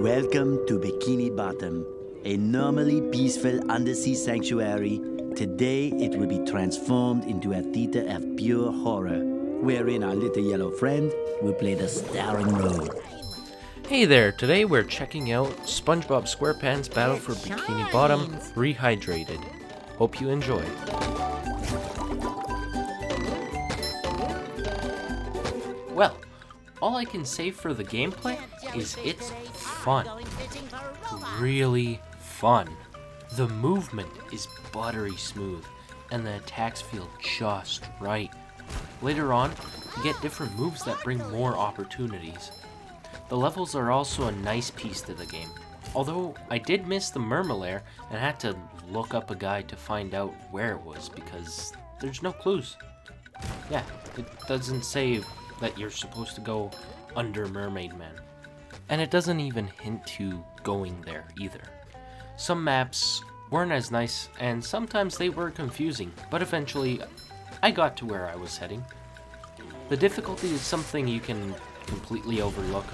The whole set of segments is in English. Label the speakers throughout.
Speaker 1: Welcome to Bikini Bottom, a normally peaceful undersea sanctuary. Today it will be transformed into a theater of pure horror, wherein our little yellow friend will play the starring role.
Speaker 2: Hey there, today we're checking out SpongeBob SquarePants Battle for Bikini Bottom Rehydrated. Hope you enjoy. Well, all I can say for the gameplay is it's fun. Really fun. The movement is buttery smooth, and the attacks feel just right. Later on, you get different moves that bring more opportunities. The levels are also a nice piece to the game, although I did miss the Mermalair and had to look up a guide to find out where it was because there's no clues. Yeah, it doesn't say that you're supposed to go under Mermaid Man. And it doesn't even hint to going there either. Some maps weren't as nice and sometimes they were confusing, but eventually I got to where I was heading. The difficulty is something you can completely overlook.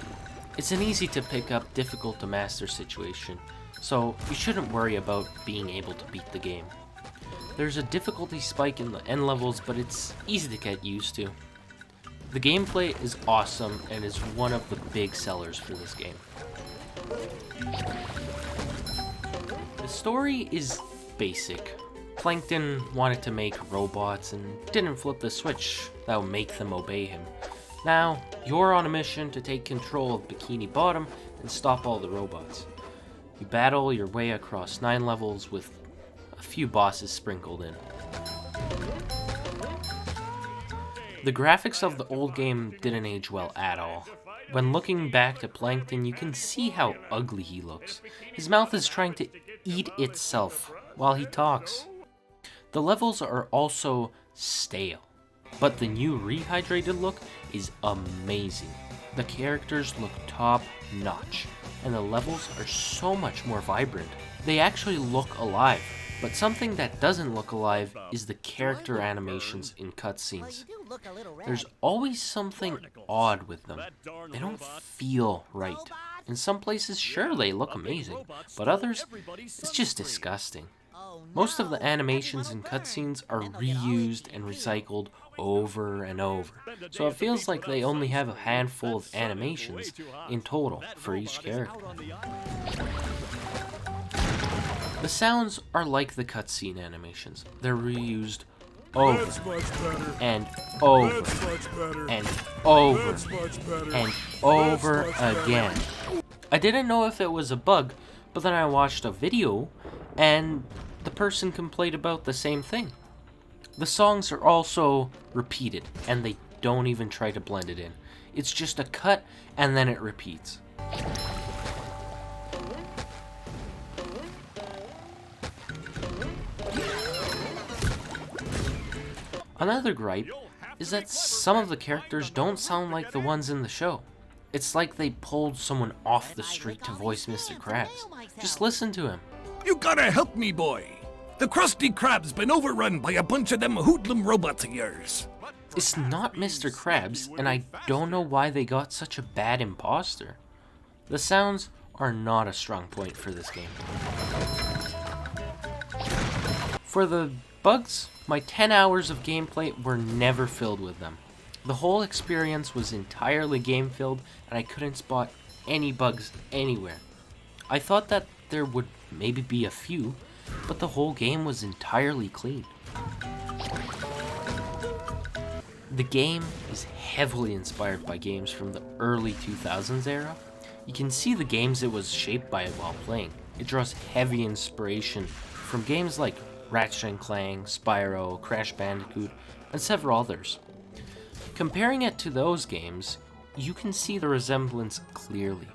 Speaker 2: It's an easy to pick up, difficult to master situation, so you shouldn't worry about being able to beat the game. There's a difficulty spike in the end levels, but it's easy to get used to. The gameplay is awesome and is one of the big sellers for this game. The story is basic. Plankton wanted to make robots and didn't flip the switch that would make them obey him. Now, you're on a mission to take control of Bikini Bottom and stop all the robots. You battle your way across 9 levels with a few bosses sprinkled in. The graphics of the old game didn't age well at all. When looking back to Plankton, you can see how ugly he looks. His mouth is trying to eat itself while he talks. The levels are also stale, but the new Rehydrated look is amazing. The characters look top notch, and the levels are so much more vibrant. They actually look alive, but something that doesn't look alive is the character animations in cutscenes. There's always something odd with them. They don't feel right. In some places, sure, they look amazing, but others, it's just disgusting. Most of the animations in cutscenes are reused and recycled over and over, so it feels like they only have a handful of animations in total for each character. The sounds are like the cutscene animations. They're reused over and over and over and over again. I didn't know if it was a bug, but then I watched a video and the person complained about the same thing. The songs are also repeated and they don't even try to blend it in. It's just a cut and then it repeats. Another gripe is that some of the characters don't sound like the ones in the show. It's like they pulled someone off the street to voice Mr. Krabs. Just listen to him.
Speaker 3: You gotta help me, boy. The Krusty Krab's been overrun by a bunch of them hoodlum robots of yours.
Speaker 2: It's not Mr. Krabs, and I don't know why they got such a bad imposter. The sounds are not a strong point for this game. For the bugs, my 10 hours of gameplay were never filled with them. The whole experience was entirely game-filled, and I couldn't spot any bugs anywhere. I thought that there would maybe be a few, but the whole game was entirely clean. The game is heavily inspired by games from the early 2000s era. You can see the games it was shaped by while playing. It draws heavy inspiration from games like Ratchet & Clank, Spyro, Crash Bandicoot, and several others. Comparing it to those games, you can see the resemblance clearly.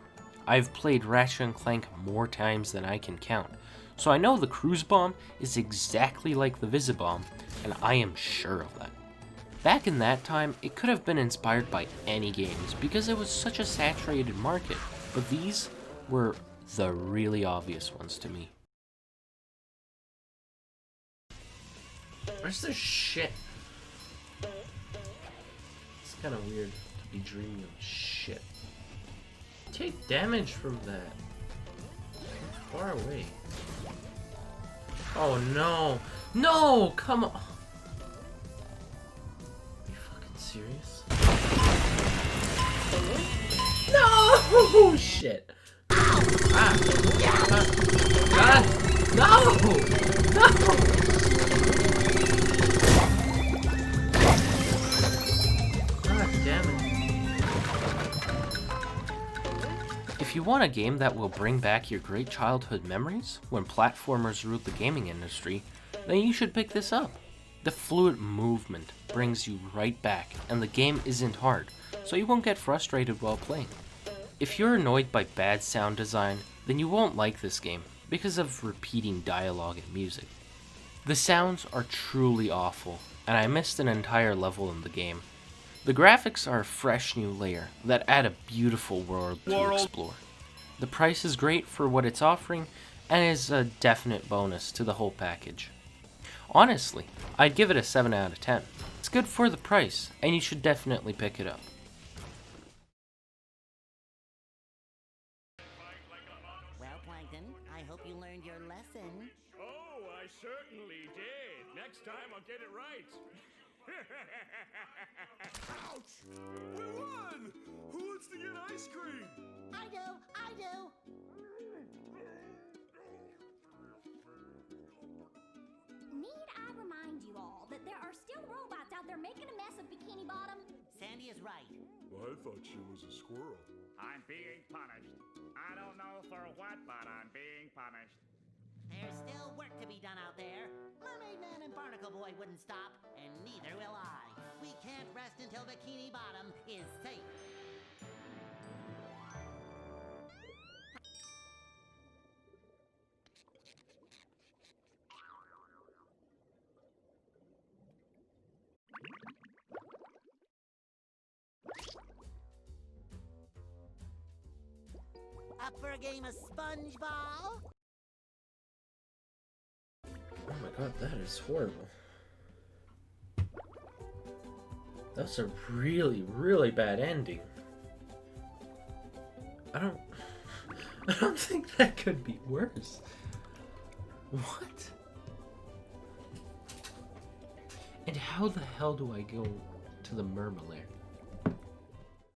Speaker 2: I've played Ratchet & Clank more times than I can count, so I know the cruise bomb is exactly like the Visibomb, and I am sure of that. Back in that time, it could have been inspired by any games because it was such a saturated market, but these were the really obvious ones to me. Where's this shit? It's kind of weird to be dreaming of shit. Take damage from that. far away. Oh no! No! Come on! Are you fucking serious? No! Shit. Ah! God! No! No! God damn it. If you want a game that will bring back your great childhood memories when platformers ruled the gaming industry, then you should pick this up. The fluid movement brings you right back, and the game isn't hard, so you won't get frustrated while playing. If you're annoyed by bad sound design, then you won't like this game because of repeating dialogue and music. The sounds are truly awful, and I missed an entire level in the game. The graphics are a fresh new layer that add a beautiful world to explore. The price is great for what it's offering, and is a definite bonus to the whole package. Honestly, I'd give it a 7 out of 10. It's good for the price, and you should definitely pick it up.
Speaker 4: Well, Plankton, I hope you learned your lesson.
Speaker 5: Oh, I certainly did. Next time I'll get it right. Ouch! We won! Who wants to get ice cream?
Speaker 4: I do!
Speaker 6: Need I remind you all that there are still robots out there making a mess of Bikini Bottom?
Speaker 4: Sandy is right.
Speaker 5: Well, I thought she was a squirrel.
Speaker 7: I'm being punished. I don't know for what, but I'm being punished.
Speaker 4: There's still work to be done out there. Mermaid Man and Barnacle Boy wouldn't stop, and neither will I. We can't rest until Bikini Bottom is safe. Up for a game of SpongeBob?
Speaker 2: Oh my god, that is horrible. That's a really, really bad ending. I don't think that could be worse. What? And how the hell do I go to the Mermalair?